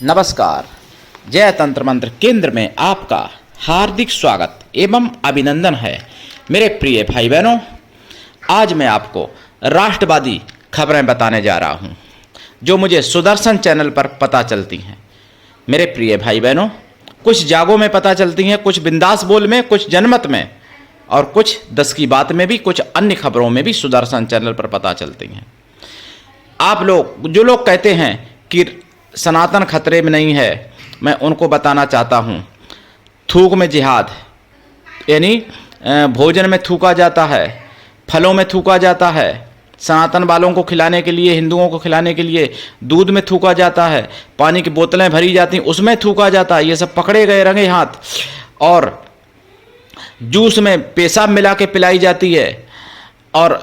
नमस्कार। जय तंत्र मंत्र केंद्र में आपका हार्दिक स्वागत एवं अभिनंदन है। मेरे प्रिय भाई बहनों, आज मैं आपको राष्ट्रवादी खबरें बताने जा रहा हूं, जो मुझे सुदर्शन चैनल पर पता चलती हैं। मेरे प्रिय भाई बहनों, कुछ जागों में पता चलती हैं, कुछ बिंदास बोल में, कुछ जनमत में और कुछ 10 की बात में भी, कुछ अन्य खबरों में भी सुदर्शन चैनल पर पता चलती हैं। आप लोग जो लोग कहते हैं कि सनातन खतरे में नहीं है, मैं उनको बताना चाहता हूँ, थूक में जिहाद, यानी भोजन में थूका जाता है, फलों में थूका जाता है, सनातन वालों को खिलाने के लिए, हिंदुओं को खिलाने के लिए दूध में थूका जाता है, पानी की बोतलें भरी जाती हैं उसमें थूका जाता है। ये सब पकड़े गए रंगे हाथ। और जूस में पेशाब मिला के पिलाई जाती है। और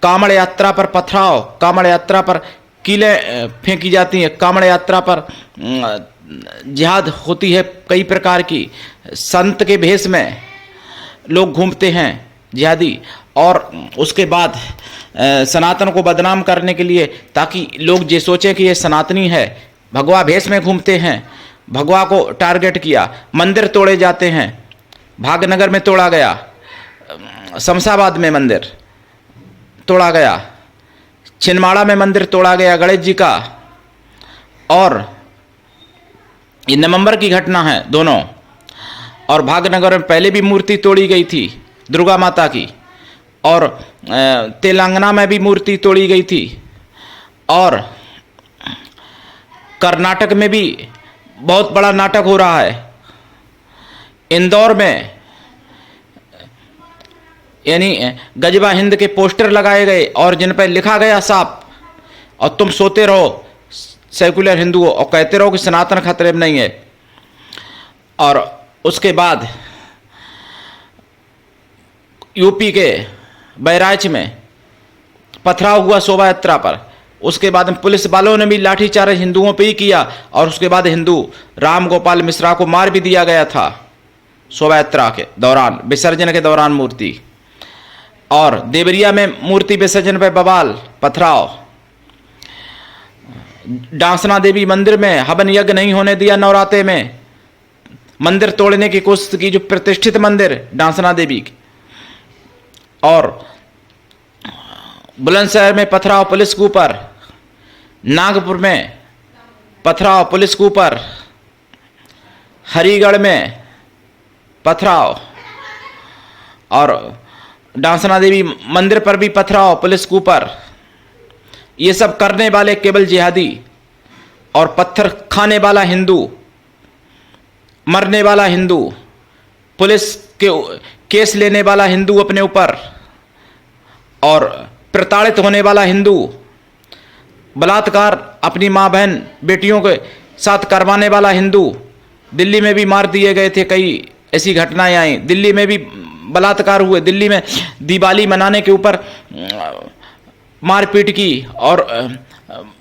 कांवड़ यात्रा पर पथराव, कांवड़ यात्रा पर कीलें फेंकी जाती हैं, कांवड़ यात्रा पर जिहाद होती है कई प्रकार की। संत के भेष में लोग घूमते हैं जिहादी। और उसके बाद सनातन को बदनाम करने के लिए, ताकि लोग ये सोचें कि ये सनातनी है, भगवा भेष में घूमते हैं। भगवा को टारगेट किया, मंदिर तोड़े जाते हैं। भागनगर में तोड़ा गया, शमशाबाद में मंदिर तोड़ा गया, छिंदवाड़ा में मंदिर तोड़ा गया गणेश जी का। और ये नवंबर की घटना है दोनों। और भागनगर में पहले भी मूर्ति तोड़ी गई थी दुर्गा माता की। और तेलंगाना में भी मूर्ति तोड़ी गई थी। और कर्नाटक में भी बहुत बड़ा नाटक हो रहा है। इंदौर में यानी गजबा हिंद के पोस्टर लगाए गए और जिन पर लिखा गया साफ, और तुम सोते रहो सेकुलर हिंदुओं और कहते रहो कि सनातन खतरे में नहीं है। और उसके बाद यूपी के बहराइच में पथराव हुआ शोभा यात्रा पर। उसके बाद पुलिस वालों ने भी लाठीचार्ज हिंदुओं पर ही किया। और उसके बाद हिंदू राम गोपाल मिश्रा को मार भी दिया गया था शोभा यात्रा के दौरान, विसर्जन के दौरान मूर्ति। और देवरिया में मूर्ति विसर्जन पर बवाल, पथराव। डांसना देवी मंदिर में हवन यज्ञ नहीं होने दिया नवरात्रे में, मंदिर तोड़ने की कोशिश की, जो प्रतिष्ठित मंदिर डांसना देवी की। और बुलंदशहर में पथराव पुलिस के ऊपर, नागपुर में पथराव पुलिस के ऊपर, हरिगढ़ में पथराव, और डांसना देवी मंदिर पर भी पथराव पुलिस के ऊपर। ये सब करने वाले केवल जिहादी और पत्थर खाने वाला हिंदू, मरने वाला हिंदू, पुलिस के केस लेने वाला हिंदू अपने ऊपर, और प्रताड़ित होने वाला हिंदू, बलात्कार अपनी माँ बहन बेटियों के साथ करवाने वाला हिंदू। दिल्ली में भी मार दिए गए थे, कई ऐसी घटनाएं आई। दिल्ली में भी बलात्कार हुए। दिल्ली में दिवाली मनाने के ऊपर मारपीट की और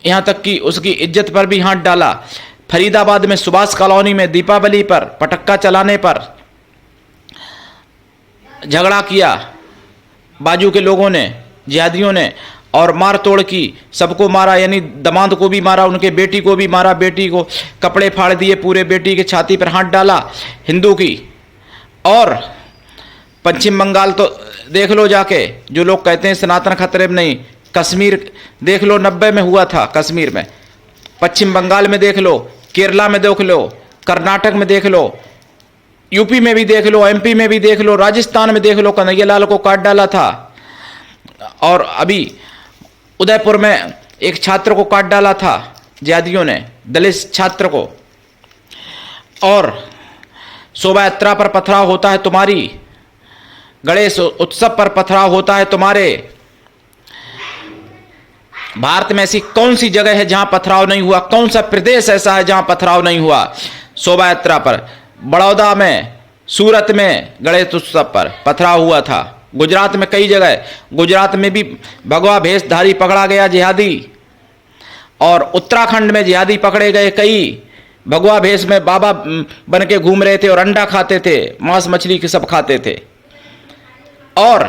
यहाँ तक कि उसकी इज्जत पर भी हाथ डाला। फरीदाबाद में सुभाष कॉलोनी में दीपावली पर पटक्का चलाने पर झगड़ा किया बाजू के लोगों ने, जिहादियों ने, और मार तोड़ की, सबको मारा। यानी दामाद को भी मारा, उनके बेटी को भी मारा, बेटी को कपड़े फाड़ दिए पूरे, बेटी के छाती पर हाथ डाला हिंदू की। और पश्चिम बंगाल तो देख लो जाके, जो लोग कहते हैं सनातन खतरे में नहीं, कश्मीर देख लो, 90 में हुआ था कश्मीर में। पश्चिम बंगाल में देख लो, केरला में देख लो, कर्नाटक में देख लो, यूपी में भी देख लो, एमपी में भी देख लो, राजस्थान में देख लो, कन्हैयालाल को काट डाला था। और अभी उदयपुर में एक छात्र को काट डाला था जिहादियों ने, दलित छात्र को। और शोभा यात्रा पर पथराव होता है तुम्हारी, गणेश उत्सव पर पथराव होता है तुम्हारे। भारत में ऐसी कौन सी जगह है जहां पथराव नहीं हुआ? कौन सा प्रदेश ऐसा है जहां पथराव नहीं हुआ शोभा यात्रा पर? बड़ौदा में, सूरत में गणेश उत्सव पर पथराव हुआ था। गुजरात में कई जगह, गुजरात में भी भगवा भेषधारी पकड़ा गया जिहादी। और उत्तराखंड में जिहादी पकड़े गए कई, भगवा भेष में बाबा बन के घूम रहे थे और अंडा खाते थे, मांस मछली के सब खाते थे। और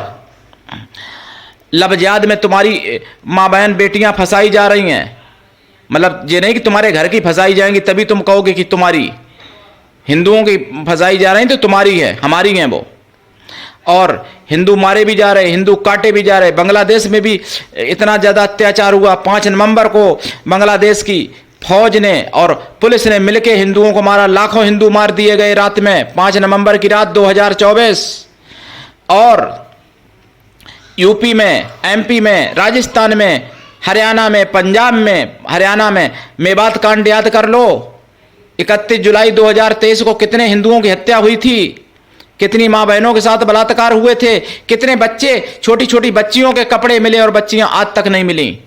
लबजाद में तुम्हारी माँ बहन बेटियां फंसाई जा रही हैं। मतलब ये नहीं कि तुम्हारे घर की फंसाई जाएंगी तभी तुम कहोगे कि तुम्हारी, हिंदुओं की फंसाई जा रही तो तुम्हारी है, हमारी है वो। और हिंदू मारे भी जा रहे, हिंदू काटे भी जा रहे। बांग्लादेश में भी इतना ज़्यादा अत्याचार हुआ, 5 नवंबर को बांग्लादेश की फौज ने और पुलिस ने मिलकर हिंदुओं को मारा, लाखों हिंदू मार दिए गए रात में, 5 नवंबर की रात 2024। और यूपी में, एमपी में, राजस्थान में, हरियाणा में, पंजाब में, हरियाणा में मेवात कांड याद कर लो। 31 जुलाई 2023 को कितने हिंदुओं की हत्या हुई थी, कितनी मां बहनों के साथ बलात्कार हुए थे, कितने बच्चे, छोटी छोटी बच्चियों के कपड़े मिले और बच्चियां आज तक नहीं मिली।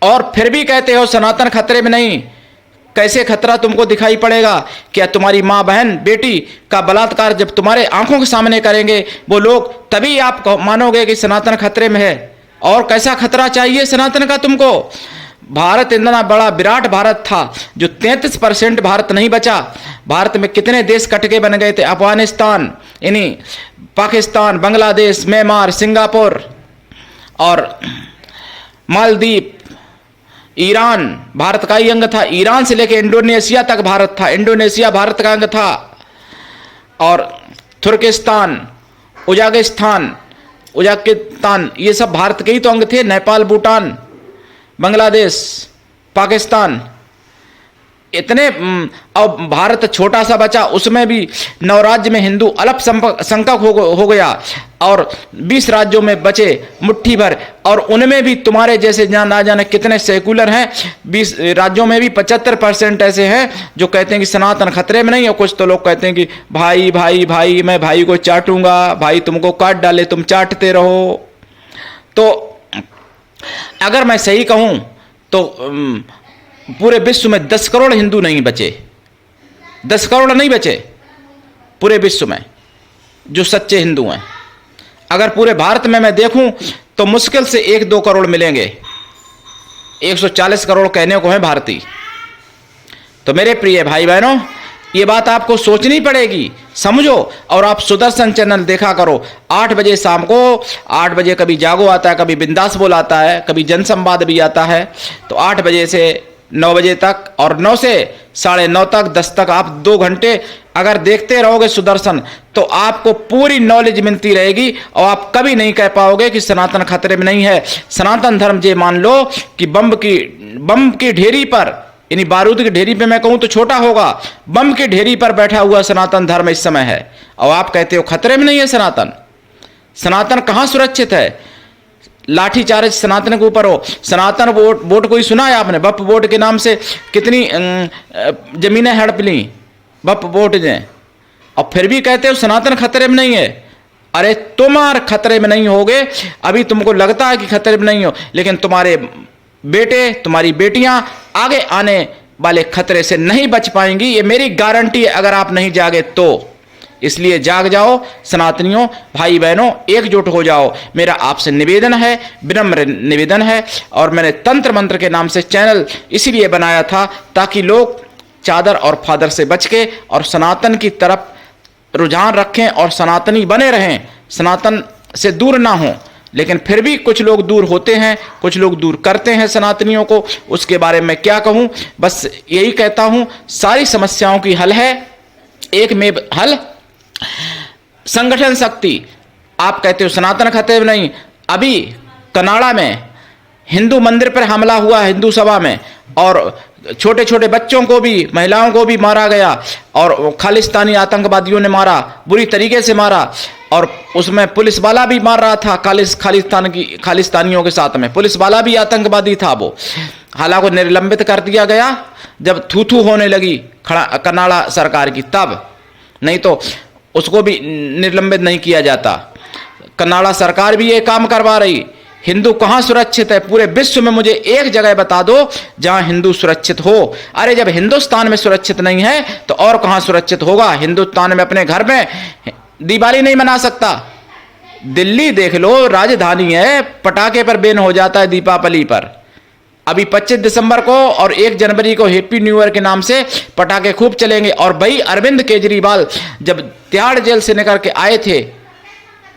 और फिर भी कहते हो सनातन खतरे में नहीं। कैसे खतरा तुमको दिखाई पड़ेगा? क्या तुम्हारी मां बहन बेटी का बलात्कार जब तुम्हारे आंखों के सामने करेंगे वो लोग, तभी आप मानोगे कि सनातन खतरे में है। और कैसा खतरा चाहिए सनातन का तुमको? भारत इतना बड़ा विराट भारत था जो 33% भारत नहीं बचा। भारत में कितने देश कटके बन गए थे, अफगानिस्तान, यानी पाकिस्तान, बांग्लादेश, म्यांमार, सिंगापुर और मालदीव, ईरान भारत का ही अंग था। ईरान से लेकर इंडोनेशिया तक भारत था, इंडोनेशिया भारत का अंग था। और तुर्किस्तान, उज्बेकिस्तान, ये सब भारत के ही तो अंग थे। नेपाल, भूटान, बांग्लादेश, पाकिस्तान, इतने। अब भारत छोटा सा बचा, उसमें भी 9 राज्य में हिंदू अल्पसंख्यक हो गया और 20 राज्यों में बचे मुट्ठी भर। और उनमें भी तुम्हारे जैसे ना जाने कितने सेकुलर हैं। 20 राज्यों में भी 75% ऐसे हैं जो कहते हैं कि सनातन खतरे में नहीं है। कुछ तो लोग कहते हैं कि भाई भाई भाई, मैं भाई को चाटूंगा, भाई तुमको काट डाले, तुम चाटते रहो। तो अगर मैं सही कहूं तो पूरे विश्व में 10 करोड़ हिंदू नहीं बचे, 10 करोड़ नहीं बचे पूरे विश्व में जो सच्चे हिंदू हैं। अगर पूरे भारत में मैं देखूं तो मुश्किल से 1-2 करोड़ मिलेंगे। 140 करोड़ कहने को है भारतीय। तो मेरे प्रिय भाई बहनों, ये बात आपको सोचनी पड़ेगी, समझो। और आप सुदर्शन चैनल देखा करो 8 बजे शाम को। 8 बजे कभी जागो आता है, कभी बिंदास बोल आता है, कभी जनसंवाद भी आता है। तो 8 बजे से 9 बजे तक और 9 से 9:30 तक, 10 तक आप 2 घंटे अगर देखते रहोगे सुदर्शन, तो आपको पूरी नॉलेज मिलती रहेगी और आप कभी नहीं कह पाओगे कि सनातन खतरे में नहीं है। सनातन धर्म ये मान लो कि बम की ढेरी पर, यानी बारूद की ढेरी पे मैं कहूं तो छोटा होगा, बम की ढेरी पर बैठा हुआ सनातन धर्म इस समय है। और आप कहते हो खतरे में नहीं है सनातन। सनातन कहां सुरक्षित है? लाठीचार्ज सनातन के ऊपर हो। सनातन वोट कोई सुना है आपने? वक्फ बोर्ड के नाम से कितनी जमीनें हड़प ली वक्फ बोर्ड ने, और फिर भी कहते हो सनातन खतरे में नहीं है। अरे तुम खतरे में नहीं होगे, अभी तुमको लगता है कि खतरे में नहीं हो, लेकिन तुम्हारे बेटे, तुम्हारी बेटियां आगे आने वाले खतरे से नहीं बच पाएंगी। ये मेरी गारंटी है अगर आप नहीं जागे तो। इसलिए जाग जाओ सनातनियों, भाई बहनों, एकजुट हो जाओ। मेरा आपसे निवेदन है, विनम्र निवेदन है। और मैंने तंत्र मंत्र के नाम से चैनल इसीलिए बनाया था ताकि लोग चादर और फादर से बच के और सनातन की तरफ रुझान रखें और सनातनी बने रहें, सनातन से दूर ना हो। लेकिन फिर भी कुछ लोग दूर होते हैं, कुछ लोग दूर करते हैं सनातनियों को। उसके बारे में क्या कहूं, बस यही कहता हूं, सारी समस्याओं की हल है एक में हल, संगठन शक्ति। आप कहते हो सनातन खतरे में नहीं। अभी कनाडा में हिंदू मंदिर पर हमला हुआ, हिंदू सभा में, और छोटे छोटे बच्चों को भी, महिलाओं को भी मारा गया और खालिस्तानी आतंकवादियों ने मारा, बुरी तरीके से मारा। और उसमें पुलिस वाला भी मार रहा था, खालिस्तानियों के साथ में पुलिस वाला भी आतंकवादी था वो। हालांकि निलंबित कर दिया गया जब थू होने लगी कनाडा सरकार की, तब नहीं तो उसको भी निलंबित नहीं किया जाता। कनाडा सरकार भी ये काम करवा रही। हिंदू कहां सुरक्षित है पूरे विश्व में? मुझे एक जगह बता दो जहां हिंदू सुरक्षित हो। अरे जब हिंदुस्तान में सुरक्षित नहीं है तो और कहां सुरक्षित होगा? हिंदुस्तान में अपने घर में दिवाली नहीं मना सकता। दिल्ली देख लो, राजधानी है, पटाखे पर बैन हो जाता है दीपावली पर। अभी 25 दिसंबर को और 1 जनवरी को हैप्पी न्यू ईयर के नाम से पटाखे खूब चलेंगे। और भाई अरविंद केजरीवाल जब तिहाड़ जेल से निकल के आए थे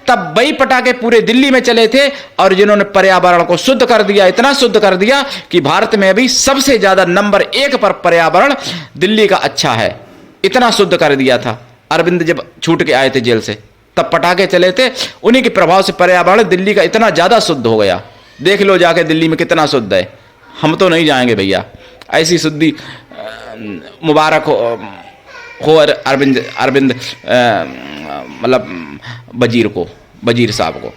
तब वही पटाखे पूरे दिल्ली में चले थे और जिन्होंने पर्यावरण को शुद्ध कर दिया, इतना शुद्ध कर दिया कि भारत में अभी सबसे ज्यादा नंबर 1 पर पर्यावरण दिल्ली का अच्छा है। इतना शुद्ध कर दिया था अरविंद जब छूट के आए थे जेल से, तब पटाखे चले थे, उन्हीं के प्रभाव से पर्यावरण दिल्ली का इतना ज्यादा शुद्ध हो गया। देख लो जाके दिल्ली में कितना शुद्ध है। हम तो नहीं जाएंगे भैया, ऐसी शुद्धि मुबारक हो अरविंद मतलब वजीर साहब को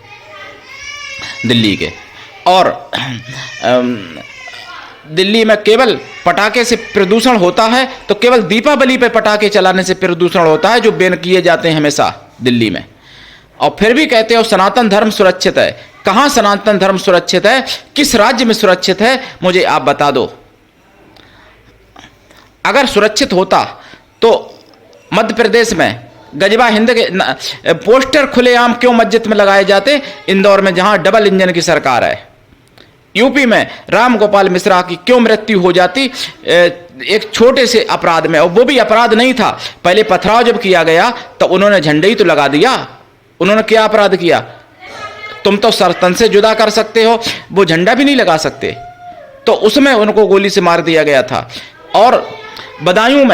दिल्ली के। और दिल्ली में केवल पटाखे से प्रदूषण होता है तो केवल दीपावली पे पटाखे चलाने से प्रदूषण होता है, जो बैन किए जाते हैं हमेशा दिल्ली में। और फिर भी कहते हो सनातन धर्म सुरक्षित है। कहां सनातन धर्म सुरक्षित है? किस राज्य में सुरक्षित है? मुझे आप बता दो। अगर सुरक्षित होता तो मध्य प्रदेश में गजबा हिंद के पोस्टर खुलेआम क्यों मस्जिद में लगाए जाते? इंदौर में जहां डबल इंजन की सरकार है। यूपी में राम गोपाल मिश्रा की क्यों मृत्यु हो जाती एक छोटे से अपराध में? और वो भी अपराध नहीं था, पहले पथराव जब किया गया तो उन्होंने झंडे ही तो लगा दिया। उन्होंने क्या अपराध किया? तुम तो सरतन से जुदा कर सकते हो, वो झंडा भी नहीं लगा सकते, तो उसमें उनको गोली से मार दिया गया था। और बदायूं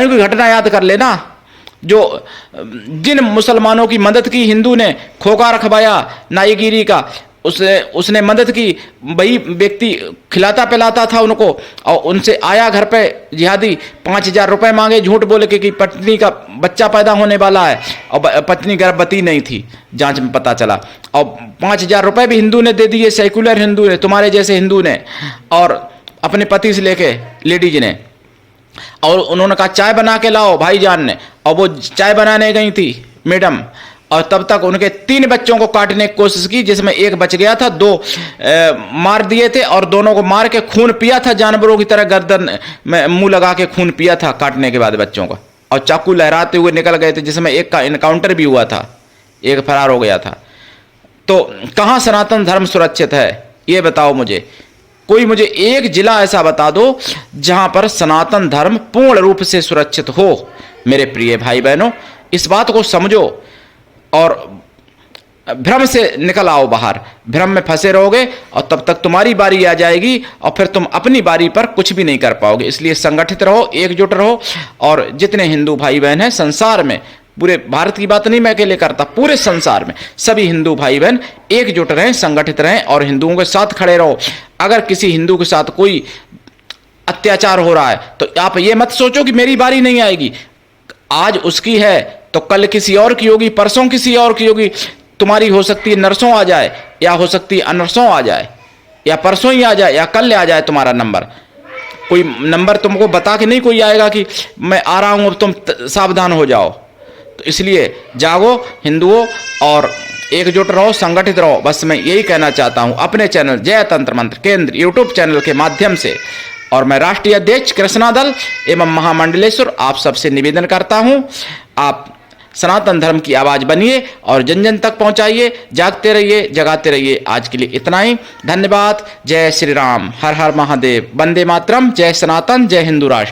की घटना याद कर लेना, जो जिन मुसलमानों की मदद की हिंदू ने, खोखा रखवाया नाईगिरी का, उसने मदद की, वही व्यक्ति खिलाता पिलाता था उनको, और उनसे आया घर पे जिहादी, 5,000 रुपए मांगे झूठ बोले कि पत्नी का बच्चा पैदा होने वाला है, और पत्नी गर्भवती नहीं थी, जांच में पता चला। और 5,000 रुपए भी हिंदू ने दे दिए, सेकुलर हिंदू ने, तुम्हारे जैसे हिंदू ने, और अपने पति से लेके लेडीज ने। और उन्होंने कहा चाय बना के लाओ भाईजान ने, और वो चाय बनाने गई थी मैडम, और तब तक उनके 3 बच्चों को काटने की कोशिश की, जिसमें एक बच गया था, 2 मार दिए थे, और दोनों को मार के खून पिया था, जानवरों की तरह गर्दन में मुंह लगा के खून पिया था काटने के बाद बच्चों का, और चाकू लहराते हुए निकल गए थे, जिसमें एक का इनकाउंटर भी हुआ था, एक फरार हो गया था। तो कहां सनातन धर्म सुरक्षित है ये बताओ मुझे। कोई मुझे एक जिला ऐसा बता दो जहां पर सनातन धर्म पूर्ण रूप से सुरक्षित हो। मेरे प्रिय भाई बहनों, इस बात को समझो और भ्रम से निकल आओ बाहर। भ्रम में फंसे रहोगे और तब तक तुम्हारी बारी आ जाएगी और फिर तुम अपनी बारी पर कुछ भी नहीं कर पाओगे। इसलिए संगठित रहो, एकजुट रहो, और जितने हिंदू भाई बहन हैं संसार में, पूरे भारत की बात नहीं मैं अकेले करता, पूरे संसार में सभी हिंदू भाई बहन एकजुट रहें, संगठित रहें और हिंदुओं के साथ खड़े रहो। अगर किसी हिंदू के साथ कोई अत्याचार हो रहा है तो आप ये मत सोचो कि मेरी बारी नहीं आएगी। आज उसकी है तो कल किसी और की होगी, परसों किसी और की होगी। तुम्हारी हो सकती है नरसों आ जाए, या हो सकती है अनरसों आ जाए, या परसों ही आ जाए, या कल आ जाए तुम्हारा नंबर। कोई नंबर तुमको बता के नहीं कोई आएगा कि मैं आ रहा हूं, अब तुम सावधान हो जाओ। तो इसलिए जागो हिंदुओं और एकजुट रहो, संगठित रहो। बस मैं यही कहना चाहता हूं अपने चैनल जय तंत्र मंत्र केंद्र यूट्यूब चैनल के माध्यम से। और मैं राष्ट्रीय अध्यक्ष कृष्णा दल एवं महामंडलेश्वर आप सबसे निवेदन करता हूं, आप सनातन धर्म की आवाज बनिए और जन जन तक पहुंचाइए। जागते रहिए, जगाते रहिए। आज के लिए इतना ही। धन्यवाद। जय श्री राम, हर हर महादेव, वंदे मातरम, जय सनातन, जय हिंदू राष्ट्र।